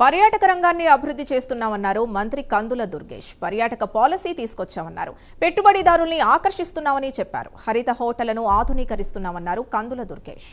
పర్యాటక రంగాన్ని అభివృద్ధి చేస్తున్నామన్నారు మంత్రి కందుల దుర్గేష్. పర్యాటక పాలసీ తీసుకొచ్చామన్నారు. పెట్టుబడిదారుల్ని ఆకర్షిస్తున్నామని చెప్పారు. హరిత హోటళ్లను ఆధునీకరిస్తున్నామన్నారు కందుల దుర్గేష్.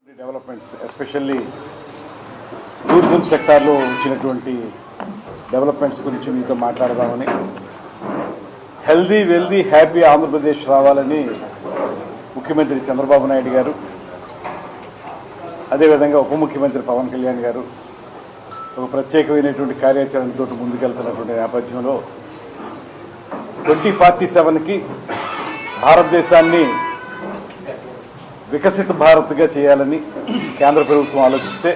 డెవలప్మెంట్స్ ఎస్పెషల్లీ టూరిజం సెక్టార్లో వచ్చినటువంటి డెవలప్మెంట్స్ గురించి మీతో మాట్లాడదామని, హెల్దీ వెల్దీ హ్యాపీ ఆంధ్రప్రదేశ్ రావాలని ముఖ్యమంత్రి చంద్రబాబు నాయుడు గారు, అదేవిధంగా ఉప ముఖ్యమంత్రి పవన్ కళ్యాణ్ గారు ఒక ప్రత్యేకమైనటువంటి కార్యాచరణతో ముందుకెళ్తున్నటువంటి నేపథ్యంలో 2047కి భారతదేశాన్ని వికసిత భారత్గా చేయాలని కేంద్ర ప్రభుత్వం ఆలోచిస్తే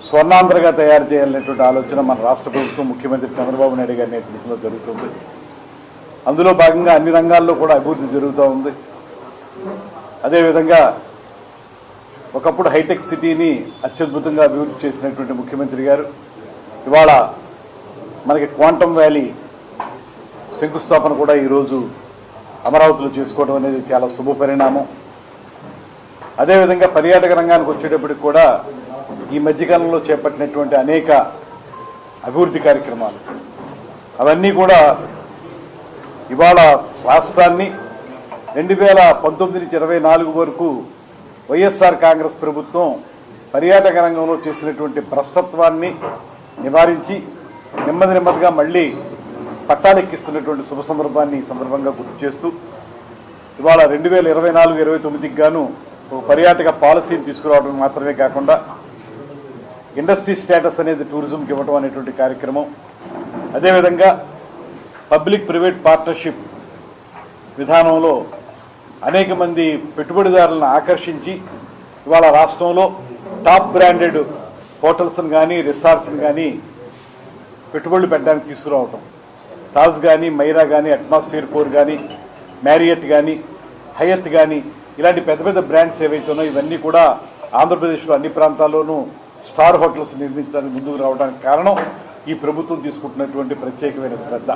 స్వర్ణాంధ్రగా తయారు చేయాలనేటువంటి ఆలోచన మన రాష్ట్ర ప్రభుత్వం ముఖ్యమంత్రి చంద్రబాబు నాయుడు గారి నేతృత్వంలో జరుగుతుంది. అందులో భాగంగా అన్ని రంగాల్లో కూడా అభివృద్ధి జరుగుతూ ఉంది. అదేవిధంగా ఒకప్పుడు హైటెక్ సిటీని అత్యద్భుతంగా అభివృద్ధి చేసినటువంటి ముఖ్యమంత్రి గారు ఇవాళ మనకి క్వాంటమ్ వ్యాలీ శంకుస్థాపన కూడా ఈరోజు అమరావతిలో చేసుకోవడం అనేది చాలా శుభ పరిణామం. అదేవిధంగా పర్యాటక రంగానికి వచ్చేటప్పటికి కూడా ఈ మధ్యకాలంలో చేపట్టినటువంటి అనేక అభివృద్ధి కార్యక్రమాలు అవన్నీ కూడా ఇవాళ రాష్ట్రాన్ని 2019-24 వరకు వైఎస్ఆర్ కాంగ్రెస్ ప్రభుత్వం పర్యాటక రంగంలో చేసినటువంటి భ్రష్టత్వాన్ని నివారించి నెమ్మదిగా మళ్ళీ పట్టాలెక్కిస్తున్నటువంటి శుభ సందర్భాన్ని సందర్భంగా గుర్తు చేస్తూ ఇవాళ 2024-29కి గాను ఒక పర్యాటక పాలసీని తీసుకురావడం మాత్రమే కాకుండా ఇండస్ట్రీ స్టేటస్ అనేది టూరిజంకి ఇవ్వడం అనేటువంటి కార్యక్రమం, అదేవిధంగా పబ్లిక్ ప్రైవేట్ పార్ట్నర్షిప్ విధానంలో అనేక మంది పెట్టుబడిదారులను ఆకర్షించి ఇవాళ రాష్ట్రంలో టాప్ బ్రాండెడ్ హోటల్స్ని కానీ రిసార్ట్స్ని కానీ పెట్టుబడులు పెట్టడానికి తీసుకురావటం, తాజ్ కానీ మైరా కానీ అట్మాస్ఫియర్ 4 కానీ మ్యారియట్ కానీ హయత్ కానీ ఇలాంటి పెద్ద పెద్ద బ్రాండ్స్ ఏవైతే ఉన్నాయో ఇవన్నీ కూడా ఆంధ్రప్రదేశ్లో అన్ని ప్రాంతాల్లోనూ స్టార్ హోటల్స్ నిర్మించడానికి ముందుకు రావడానికి కారణం ఈ ప్రభుత్వం తీసుకుంటున్నటువంటి ప్రత్యేకమైన శ్రద్ధ.